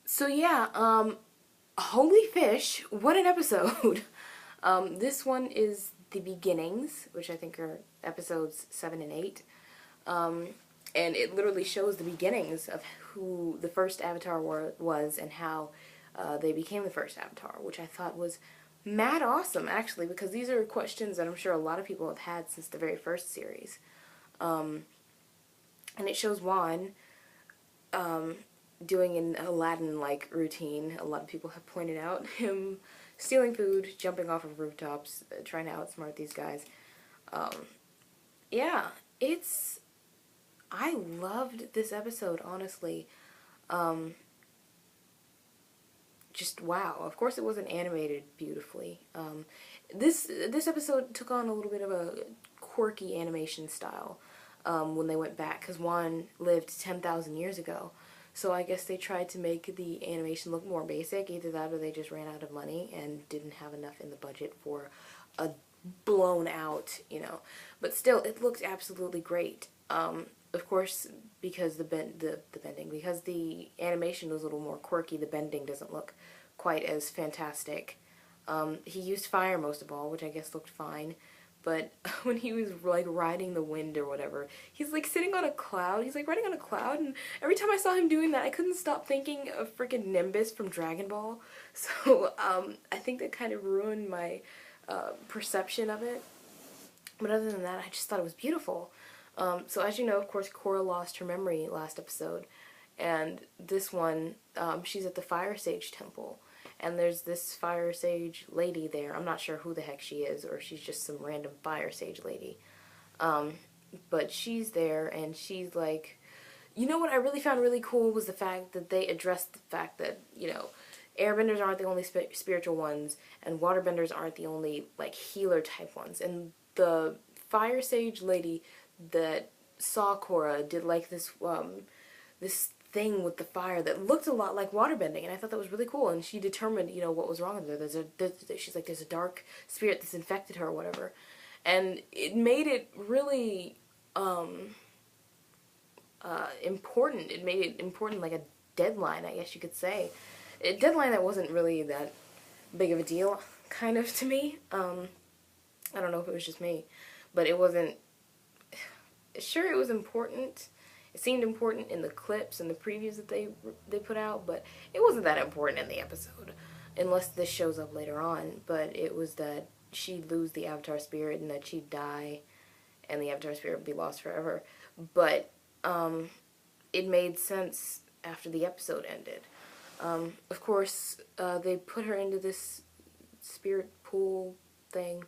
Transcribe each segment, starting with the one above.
So yeah, holy fish, what an episode. This one is the beginnings, which I think are episodes 7 and 8. Um, and it literally shows the beginnings of who the first Avatar was and how they became the first Avatar, which I thought was mad awesome, actually, because these are questions that I'm sure a lot of people have had since the very first series. And it shows Juan doing an Aladdin-like routine. A lot of people have pointed out him stealing food, jumping off of rooftops, trying to outsmart these guys. Yeah, it's... I loved this episode, honestly. Just wow. Of course it wasn't animated beautifully. This episode took on a little bit of a quirky animation style when they went back, because Juan lived 10,000 years ago. So I guess they tried to make the animation look more basic. Either that or they just ran out of money and didn't have enough in the budget for a blown out, But still, it looked absolutely great. Of course, because the bending, because the animation was a little more quirky, the bending doesn't look quite as fantastic. He used fire most of all, which I guess looked fine. But when he was like riding the wind or whatever, he's like sitting on a cloud. He's like riding on a cloud, and every time I saw him doing that, I couldn't stop thinking of freaking Nimbus from Dragon Ball. So I think that kind of ruined my perception of it. But other than that, I just thought it was beautiful. So as you know, of course, Korra lost her memory last episode, and this one, she's at the Fire Sage Temple. And there's this fire sage lady there. I'm not sure who the heck she is, or she's just some random fire sage lady. But she's there, and she's like... You know what I really found really cool was the fact that they addressed the fact that, airbenders aren't the only spiritual ones, and waterbenders aren't the only, like, healer type ones. And the fire sage lady that saw Korra did, like, this thing with the fire that looked a lot like waterbending, and I thought that was really cool. And she determined, what was wrong with her. She's like, there's a dark spirit that's infected her or whatever, and it made it really important. It made it important, like a deadline, I guess you could say. A deadline that wasn't really that big of a deal, kind of, to me. I don't know if it was just me, but it wasn't. Sure, it was important. It seemed important in the clips and the previews that they put out, but it wasn't that important in the episode, unless this shows up later on. But it was that she'd lose the Avatar spirit and that she'd die, and the Avatar spirit would be lost forever. But it made sense after the episode ended. Of course, they put her into this spirit pool thing,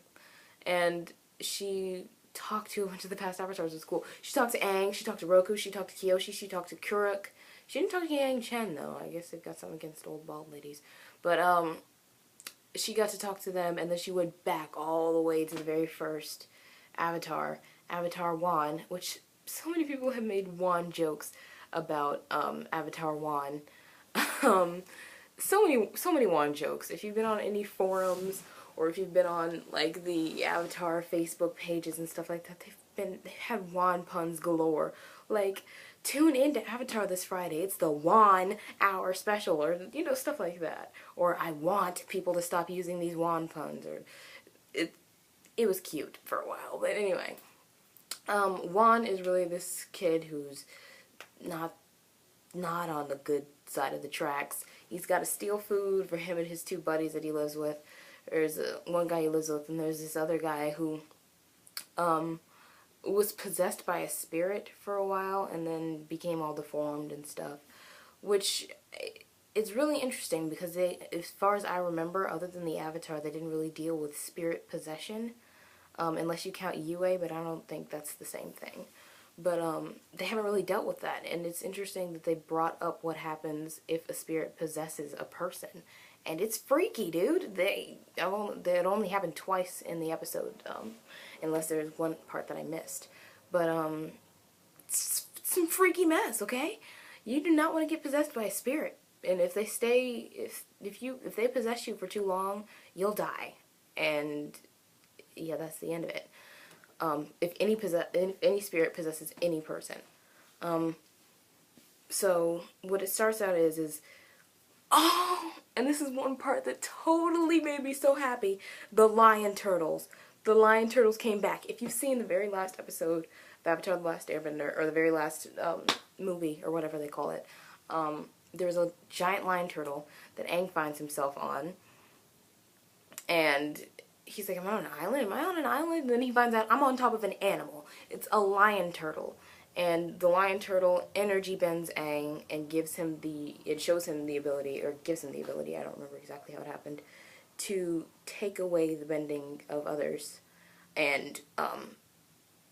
and she talked to a bunch of the past avatars at school. She talked to Aang, she talked to Roku, she talked to Kyoshi, she talked to Kuruk. She didn't talk to Yang Chen, though. I guess they've got something against old bald ladies. But, she got to talk to them, and then she went back all the way to the very first Avatar, Avatar Juan, which so many people have made Juan jokes about, Avatar Juan. So many Juan jokes. If you've been on any forums, or if you've been on, like, the Avatar Facebook pages and stuff like that, they've had Juan puns galore. Like, tune into Avatar this Friday, it's the Juan Hour Special, or, stuff like that. Or, I want people to stop using these Juan puns, or, it was cute for a while, but anyway. Juan is really this kid who's not on the good side of the tracks. He's got to steal food for him and his two buddies that he lives with. There's one guy he lives with, and there's this other guy who was possessed by a spirit for a while and then became all deformed and stuff. Which, it's really interesting because they, as far as I remember, other than the Avatar, they didn't really deal with spirit possession. Unless you count Yue, but I don't think that's the same thing. But they haven't really dealt with that, and it's interesting that they brought up what happens if a spirit possesses a person. And it's freaky, dude. It only happened twice in the episode, unless there's one part that I missed. But it's some freaky mess, okay? You do not want to get possessed by a spirit, and if they possess you for too long, you'll die. And yeah, that's the end of it. If any spirit possesses any person. So what it starts out is Oh, and this is one part that totally made me so happy. The lion turtles. The lion turtles came back. If you've seen the very last episode of Avatar: The Last Airbender, or the very last movie, or whatever they call it, there's a giant lion turtle that Aang finds himself on, and he's like, am I on an island? Am I on an island? And then he finds out I'm on top of an animal. It's a lion turtle. And the lion turtle energy bends Aang and gives him it shows him the ability, or gives him the ability, I don't remember exactly how it happened, to take away the bending of others. And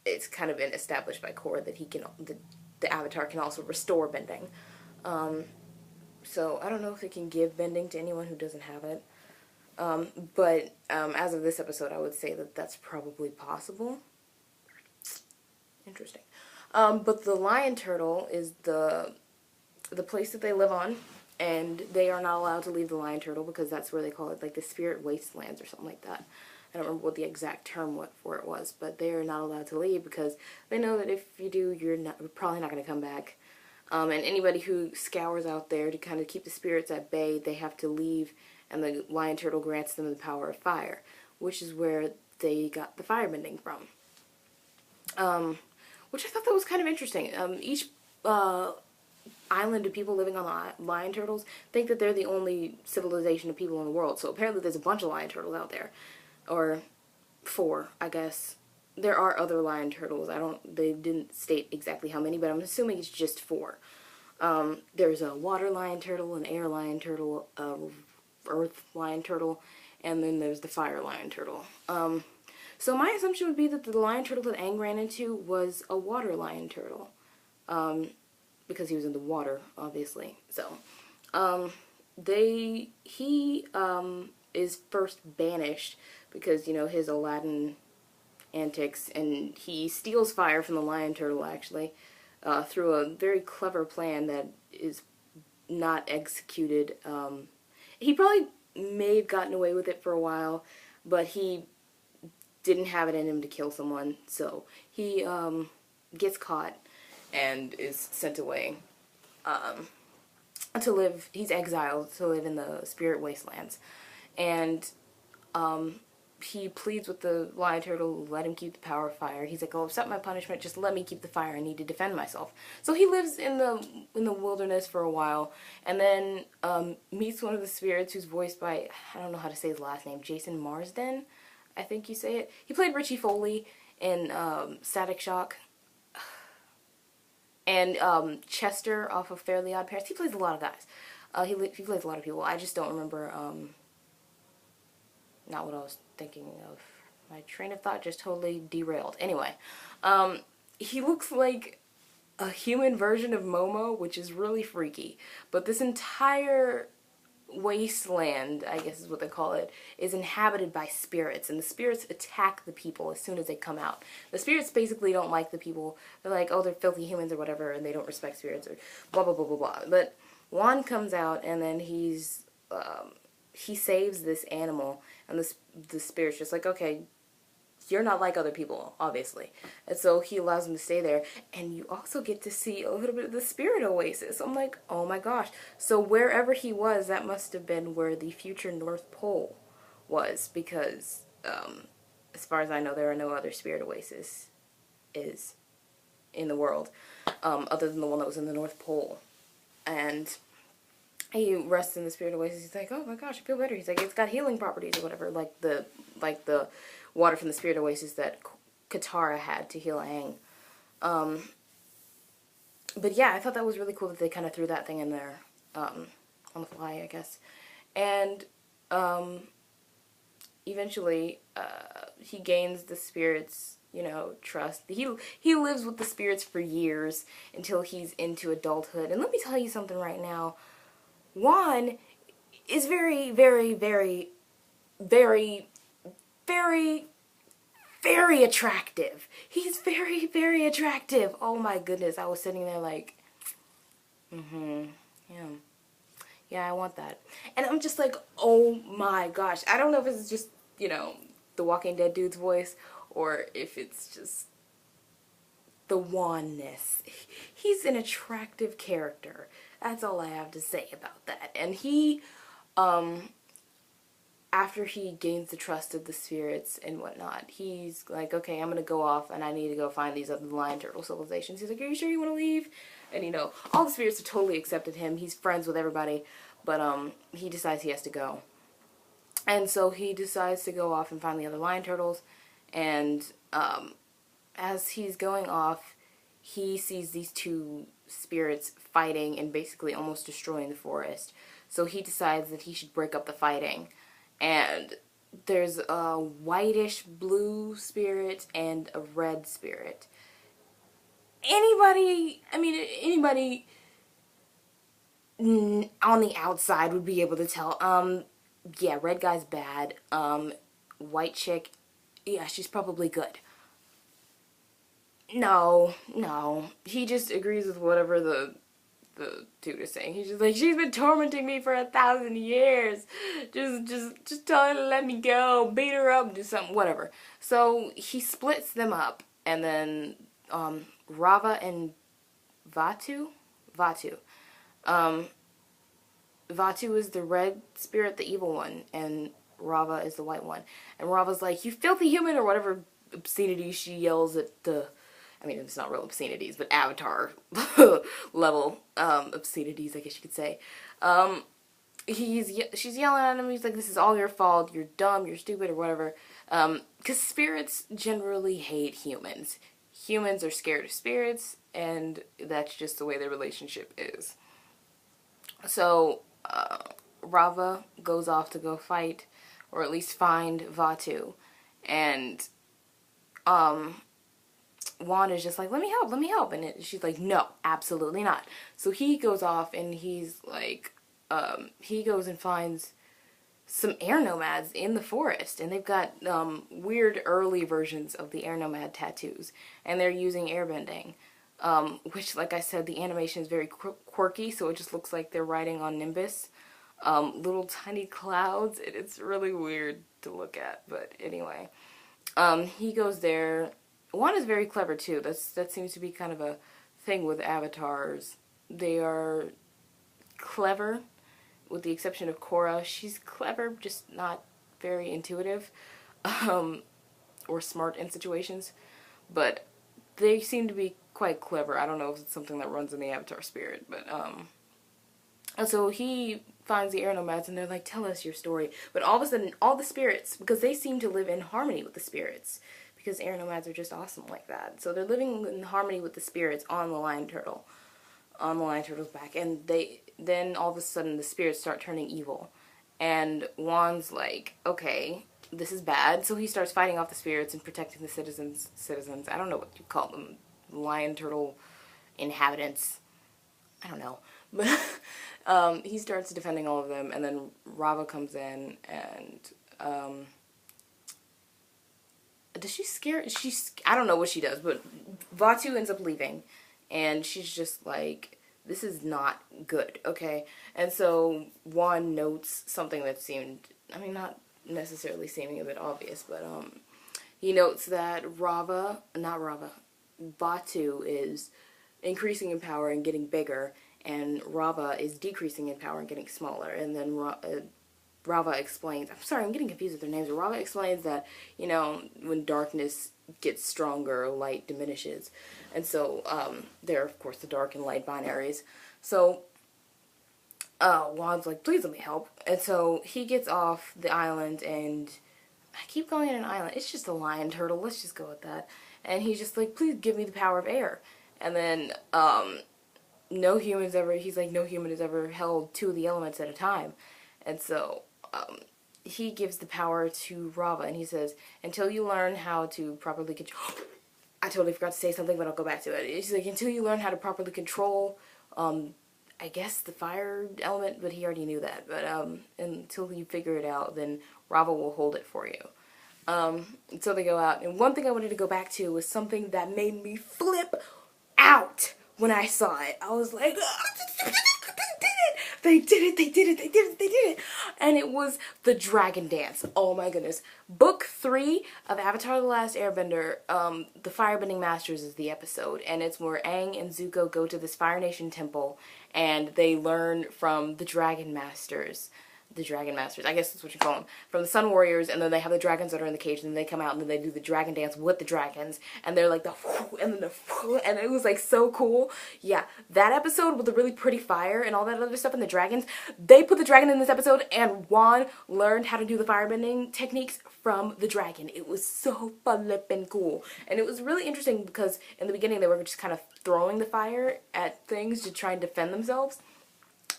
it's kind of been established by Korra that the Avatar can also restore bending. So I don't know if it can give bending to anyone who doesn't have it. But as of this episode, I would say that that's probably possible. Interesting. But the lion turtle is the place that they live on, and they are not allowed to leave the lion turtle because that's where they call it, like, the spirit wastelands or something like that. I don't remember what the exact term for it was, but they are not allowed to leave because they know that if you do, you're probably not going to come back. And anybody who scours out there to kind of keep the spirits at bay, they have to leave, and the lion turtle grants them the power of fire, which is where they got the firebending from. Which I thought that was kind of interesting. Each island of people living on lion turtles think that they're the only civilization of people in the world. So apparently there's a bunch of lion turtles out there. Or 4, I guess. There are other lion turtles. They didn't state exactly how many, but I'm assuming it's just 4. There's a water lion turtle, an air lion turtle, a earth lion turtle, and then there's the fire lion turtle. So my assumption would be that the lion turtle that Aang ran into was a water lion turtle. Because he was in the water, obviously. So, he is first banished because, you know, his Aladdin antics, and he steals fire from the lion turtle, actually, through a very clever plan that is not executed. He probably may have gotten away with it for a while, but he didn't have it in him to kill someone, so he gets caught and is sent away to live. He's exiled to live in the spirit wastelands, and he pleads with the lion turtle, let him keep the power of fire. He's like, I'll accept my punishment, just let me keep the fire, I need to defend myself. So he lives in the wilderness for a while, and then meets one of the spirits who's voiced by, I don't know how to say his last name, Jason Marsden, I think you say it. He played Richie Foley in Static Shock. And Chester off of Fairly Odd Parents. He plays a lot of guys. He plays a lot of people. I just don't remember, not what I was thinking of. My train of thought just totally derailed. Anyway, he looks like a human version of Momo, which is really freaky. But this entire wasteland, I guess is what they call it, is inhabited by spirits, and the spirits attack the people as soon as they come out. The spirits basically don't like the people. They're like, oh, they're filthy humans or whatever, and they don't respect spirits, or blah, blah, blah, blah, blah. But Juan comes out, and then he saves this animal, and the spirit's just like, okay, you're not like other people, obviously. And so he allows him to stay there. And you also get to see a little bit of the spirit oasis. I'm like, oh my gosh. So wherever he was, that must have been where the future North Pole was. Because, as far as I know, there are no other spirit oasis in the world. Other than the one that was in the North Pole. And he rests in the spirit oasis. He's like, oh my gosh, I feel better. He's like, it's got healing properties or whatever. Like the water from the spirit oasis that Katara had to heal Aang. But yeah, I thought that was really cool that they kind of threw that thing in there on the fly, I guess. And eventually he gains the spirits, you know, trust. He lives with the spirits for years until he's into adulthood. And let me tell you something right now. Juan is very, very, very, very, very, very attractive. He's very, very attractive. Oh my goodness. I was sitting there like, yeah, I want that. And I'm just like, oh my gosh. I don't know if it's just, you know, the Walking Dead dude's voice, or if it's just the Juan-ness. He's an attractive character. That's all I have to say about that. And he, after he gains the trust of the spirits and whatnot, he's like, okay, I'm gonna go off and I need to go find these other lion turtle civilizations. He's like, are you sure you want to leave? And you know, all the spirits have totally accepted him. He's friends with everybody, but he decides he has to go. And so he decides to go off and find the other lion turtles. And as he's going off, he sees these two spirits fighting and basically almost destroying the forest. So he decides that he should break up the fighting. And there's a whitish blue spirit and a red spirit. Anybody on the outside would be able to tell. Yeah, red guy's bad. White chick, yeah, she's probably good. No, he just agrees with whatever the dude is saying. He's just like, she's been tormenting me for 1,000 years. Just tell her to let me go. Beat her up, do something, whatever. So he splits them up, and then Rava and Vatu. Vatu is the red spirit, the evil one, and Rava is the white one. And Rava's like, you filthy human, or whatever obscenity she yells at the, I mean, it's not real obscenities, but Avatar level obscenities, I guess you could say. She's yelling at him. He's like, this is all your fault. You're dumb. You're stupid, or whatever. Because spirits generally hate humans. Humans are scared of spirits, and that's just the way their relationship is. So Rava goes off to go fight, or at least find Vatu, and Juan is just like, let me help, and she's like, no, absolutely not. So he goes off, and he's like, he goes and finds some air nomads in the forest, and they've got weird early versions of the air nomad tattoos, and they're using airbending, which, like I said, the animation is very quirky, so it just looks like they're riding on Nimbus, little tiny clouds, and it's really weird to look at, but anyway, he goes there. Juan is very clever too. That seems to be kind of a thing with avatars. They are clever, with the exception of Korra. She's clever, just not very intuitive, or smart in situations. But they seem to be quite clever. I don't know if it's something that runs in the Avatar spirit, but and so he finds the air nomads, and they're like, tell us your story. But all of a sudden, all the spirits, because they seem to live in harmony with the spirits, because air nomads are just awesome like that. So they're living in harmony with the spirits on the lion turtle, on the lion turtle's back, and then all of a sudden the spirits start turning evil, and Juan's like, okay, this is bad. So he starts fighting off the spirits and protecting the citizens. I don't know what you call them, lion turtle inhabitants. I don't know, but he starts defending all of them, and then Rava comes in, and does she scare? I don't know what she does, but Vatu ends up leaving, and she's just like, this is not good, okay? And so Juan notes something that seemed, I mean, not necessarily seeming a bit obvious, but he notes that Vatu is increasing in power and getting bigger, and Rava is decreasing in power and getting smaller. And then Rava explains, I'm sorry, I'm getting confused with their names, but Rava explains that, you know, when darkness gets stronger, light diminishes. And so there are, of course, the dark and light binaries. So Juan's like, please let me help. And so he gets off the island, and I keep calling it an island. It's just a lion turtle. Let's just go with that. And he's just like, please give me the power of air. And then no human has ever held two of the elements at a time. And so he gives the power to Rava, and he says, until you learn how to properly control... I totally forgot to say something, but I'll go back to it. He's like, until you learn how to properly control, I guess, the fire element, but he already knew that. But until you figure it out, then Rava will hold it for you. So they go out, and one thing I wanted to go back to was something that made me flip out when I saw it. I was like, they did it, they did it, they did it, they did it. And it was the dragon dance. Oh my goodness. Book 3 of Avatar The Last Airbender, the Firebending Masters is the episode. And it's where Aang and Zuko go to this Fire Nation temple and they learn from the Dragon Masters. The Dragon Masters, I guess that's what you call them, from the Sun Warriors, and then they have the dragons that are in the cage, and then they come out, and then they do the dragon dance with the dragons, and they're like the and then the and it was like so cool. Yeah, that episode with the really pretty fire and all that other stuff and the dragons, they put the dragon in this episode, and Juan learned how to do the firebending techniques from the dragon. It was so flippin' cool, and it was really interesting because in the beginning they were just kind of throwing the fire at things to try and defend themselves,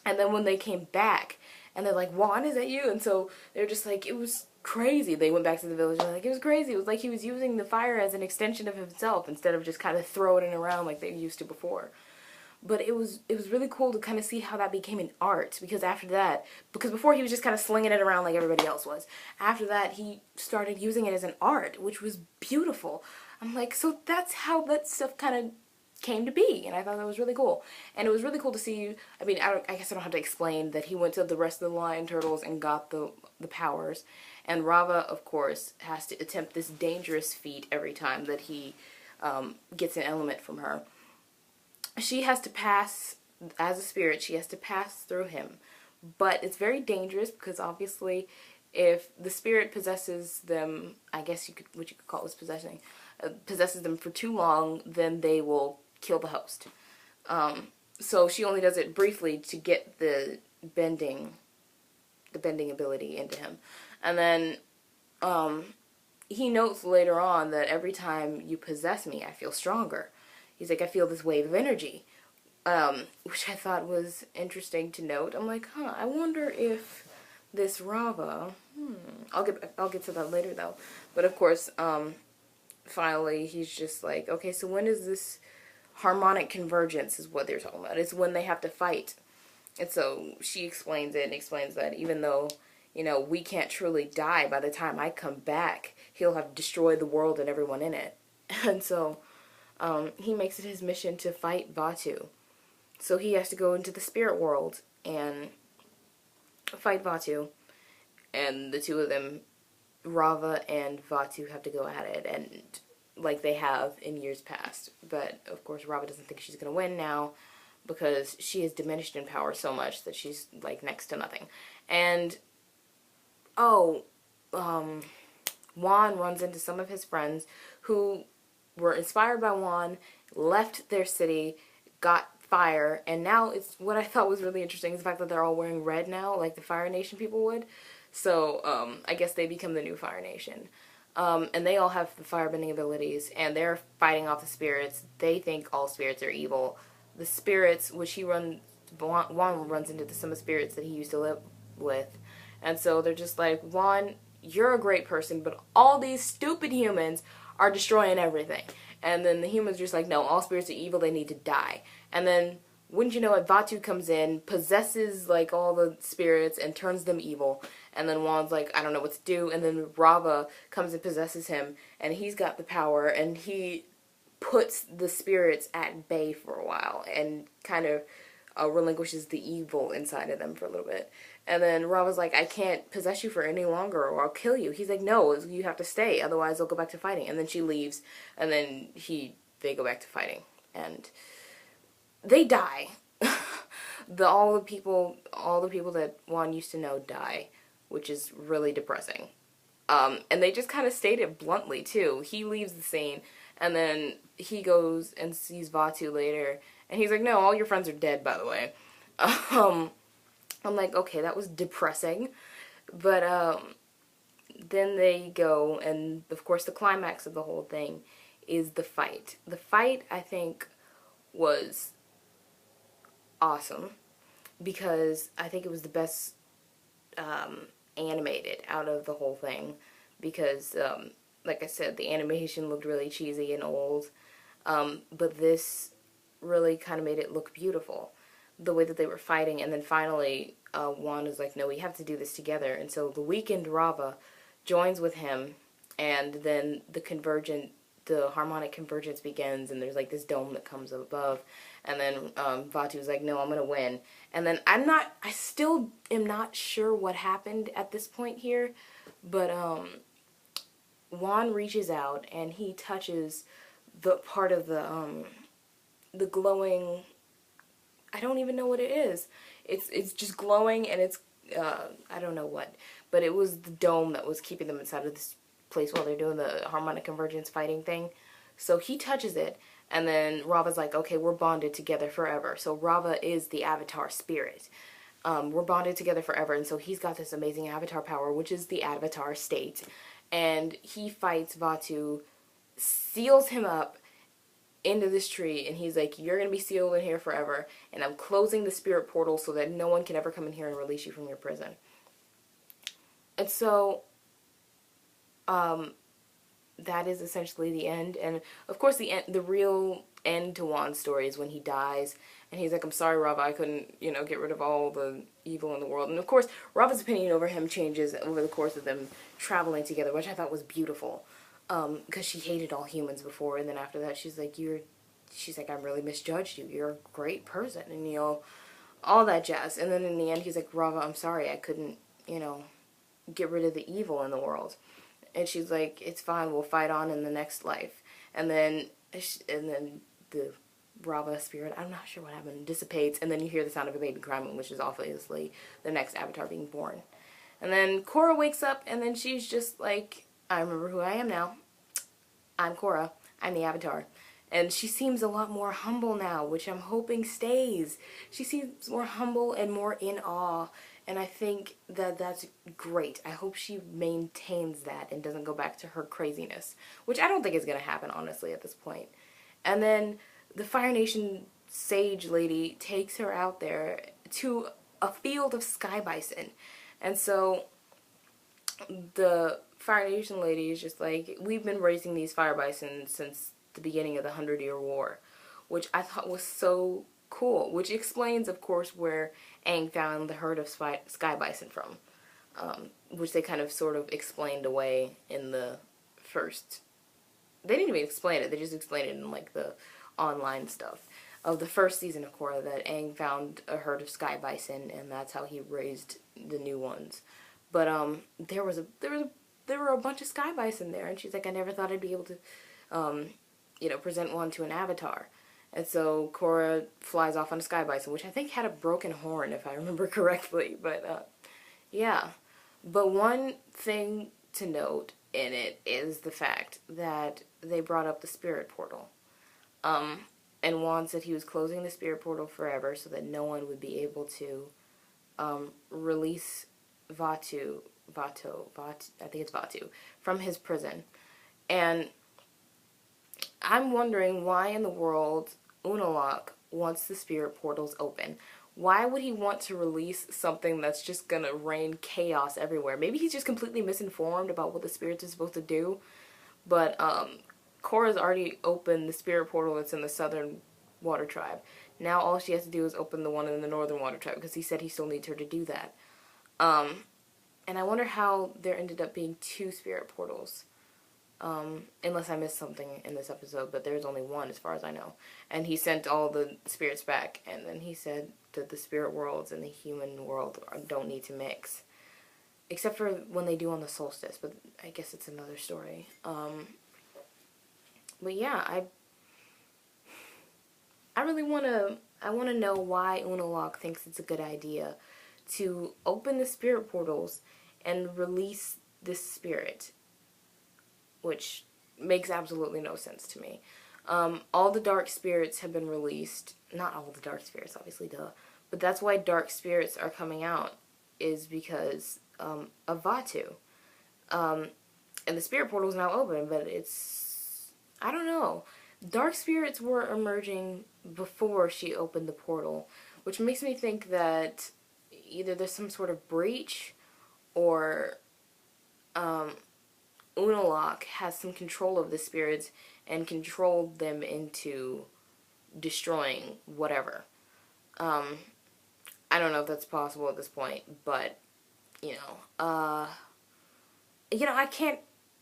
and then when they came back, and they're like, Juan, is that you? And so they're just like, it was crazy. They went back to the village and like, it was crazy. It was like he was using the fire as an extension of himself instead of just kind of throwing it around like they used to before. But it was really cool to kind of see how that became an art, because after that, because before he was just kind of slinging it around like everybody else was. After that, he started using it as an art, which was beautiful. I'm like, so that's how that stuff kind of came to be, and I thought that was really cool. And it was really cool to see, I mean, I guess I don't have to explain that he went to the rest of the lion turtles and got the powers, and Rava, of course, has to attempt this dangerous feat every time that he gets an element from her. She has to pass, as a spirit, she has to pass through him, but it's very dangerous because obviously if the spirit possesses them, I guess what you could call this possessing, possesses them for too long, then they will kill the host. So she only does it briefly to get the bending ability into him. And then he notes later on that every time you possess me, I feel stronger. He's like, I feel this wave of energy, which I thought was interesting to note. I'm like, huh, I wonder if this Rava, I'll get to that later though. But of course, finally he's just like, okay, so when is this harmonic convergence is what they're talking about. It's when they have to fight. And so she explains it and explains that even though, you know, we can't truly die, by the time I come back, he'll have destroyed the world and everyone in it. And so he makes it his mission to fight Vaatu. So he has to go into the spirit world and fight Vaatu. And the two of them, Rava and Vaatu, have to go at it, and like they have in years past. But of course Rava doesn't think she's going to win now because she is diminished in power so much that she's like next to nothing. And Juan runs into some of his friends who were inspired by Juan, left their city, got fire, and now it's what I thought was really interesting is the fact that they're all wearing red now, like the Fire Nation people would. So I guess they become the new Fire Nation. And they all have the firebending abilities, and they're fighting off the spirits. They think all spirits are evil. The spirits, which Juan runs into some of the spirits that he used to live with. And so they're just like, Juan, you're a great person, but all these stupid humans are destroying everything. And then the humans are just like, no, all spirits are evil, they need to die. And then, wouldn't you know it, Vaatu comes in, possesses like all the spirits, and turns them evil. And then Juan's like, I don't know what to do. And then Rava comes and possesses him, and he's got the power, and he puts the spirits at bay for a while, and kind of relinquishes the evil inside of them for a little bit. And then Rava's like, I can't possess you for any longer, or I'll kill you. He's like, no, you have to stay, otherwise I'll go back to fighting. And then she leaves, and then they go back to fighting, and they die. all the people that Juan used to know die, which is really depressing. And they just kind of state it bluntly, too. He leaves the scene, and then he goes and sees Vaatu later, and he's like, no, all your friends are dead, by the way. I'm like, okay, that was depressing. But then they go, and of course the climax of the whole thing is the fight. The fight, I think, was awesome, because I think it was the best animated out of the whole thing, because like I said, the animation looked really cheesy and old, but this really kind of made it look beautiful, the way that they were fighting. And then finally Juan is like, no, we have to do this together. And so the weakened Rava joins with him, and then the convergent the harmonic convergence begins, and there's like this dome that comes above, and then Vatu's like, no, I'm gonna win. And then I still am not sure what happened at this point here, but Juan reaches out and he touches the part of the glowing, I don't even know what it is. It's just glowing, and it's I don't know what, but it was the dome that was keeping them inside of this place while they're doing the harmonic convergence fighting thing. So he touches it, and then Rava's like, okay, we're bonded together forever. So Rava is the avatar spirit. We're bonded together forever, and so he's got this amazing avatar power, which is the avatar state. And he fights Vatu, seals him up into this tree, and he's like, you're gonna be sealed in here forever, and I'm closing the spirit portal so that no one can ever come in here and release you from your prison. And so that is essentially the end. And of course the real end to Juan's story is when he dies, and he's like, I'm sorry, Rava, I couldn't, you know, get rid of all the evil in the world. And of course Rava's opinion over him changes over the course of them traveling together, which I thought was beautiful. Because she hated all humans before, and then after that she's like, I really misjudged you, you're a great person, and, you know, all that jazz. And then in the end he's like, Rava, I'm sorry, I couldn't, you know, get rid of the evil in the world. And she's like, it's fine, we'll fight on in the next life. And then the Rava spirit, I'm not sure what happened, dissipates, and then you hear the sound of a baby crying, which is obviously the next avatar being born. And then Korra wakes up, and then she's just like, I remember who I am now. I'm Korra. I'm the Avatar. And she seems a lot more humble now, which I'm hoping stays. She seems more humble and more in awe, and I think that that's great. I hope she maintains that and doesn't go back to her craziness, which I don't think is going to happen, honestly, at this point. And then the Fire Nation sage lady takes her out there to a field of sky bison. And so the Fire Nation lady is just like, we've been raising these fire bison since the beginning of the 100-Year War, which I thought was so cool, which explains, of course, where Aang found the herd of sky bison from, which they kind of sort of explained away in the first, they didn't even explain it, they just explained it in like the online stuff of the first season of Korra, that Aang found a herd of sky bison, and that's how he raised the new ones. But there were a bunch of sky bison there, and she's like, I never thought I'd be able to, you know, present one to an avatar. And so Korra flies off on a sky bison, which I think had a broken horn, if I remember correctly. But yeah. But one thing to note in it is the fact that they brought up the spirit portal. And Juan said he was closing the spirit portal forever so that no one would be able to release Vatu, I think it's Vatu, from his prison. And I'm wondering why in the world Unalaq wants the spirit portals open. Why would he want to release something that's just gonna rain chaos everywhere? Maybe he's just completely misinformed about what the spirits are supposed to do. But Korra's already opened the spirit portal that's in the Southern Water Tribe. Now all she has to do is open the one in the Northern Water Tribe, because he said he still needs her to do that. And I wonder how there ended up being 2 spirit portals. Unless I missed something in this episode, but there's only one as far as I know. And he sent all the spirits back, and then he said that the spirit worlds and the human world don't need to mix. Except for when they do on the solstice, but I guess it's another story. But yeah, I really I want to know why Unalaq thinks it's a good idea to open the spirit portals and release this spirit, which makes absolutely no sense to me. All the dark spirits have been released. Not all the dark spirits, obviously, duh. But that's why dark spirits are coming out, is because of Vatu. And the spirit portal is now open, but it's, I don't know. Dark spirits were emerging before she opened the portal, which makes me think that either there's some sort of breach, or Unalaq has some control of the spirits and controlled them into destroying whatever. I don't know if that's possible at this point, but, you know, I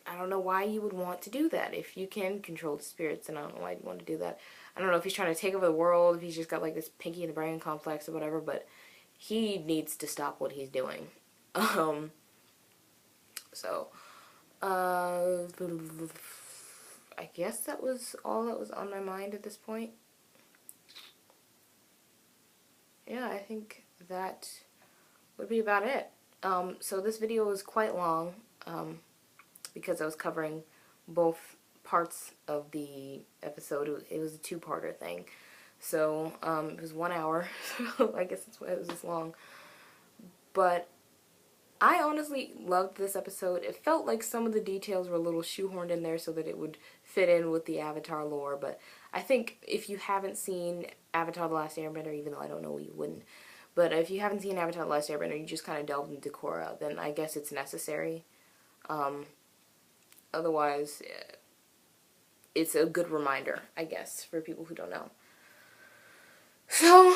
I don't know why you would want to do that. If you can control the spirits, then I don't know why you'd want to do that. I don't know if he's trying to take over the world, if he's just got like this Pinky in the Brain complex or whatever, but he needs to stop what he's doing. So, I guess that was all that was on my mind at this point. Yeah, I think that would be about it. So this video was quite long, because I was covering both parts of the episode. It was a two-parter thing. So, it was 1 hour, so I guess that's why it was this long. But I honestly loved this episode. It felt like some of the details were a little shoehorned in there so that it would fit in with the Avatar lore, but I think if you haven't seen Avatar The Last Airbender, even though I don't know you wouldn't, but if you haven't seen Avatar The Last Airbender, you just kind of delved into Korra, then I guess it's necessary. Otherwise, it's a good reminder, I guess, for people who don't know. So,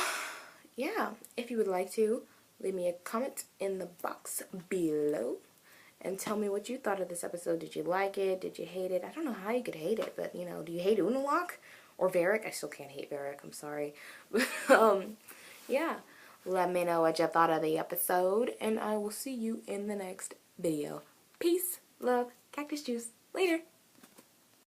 yeah, if you would like to, leave me a comment in the box below and tell me what you thought of this episode. Did you like it? Did you hate it? I don't know how you could hate it, but, you know, do you hate Unalaq or Varric? I still can't hate Varric, I'm sorry. But, yeah, let me know what you thought of the episode, and I will see you in the next video. Peace, love, cactus juice. Later.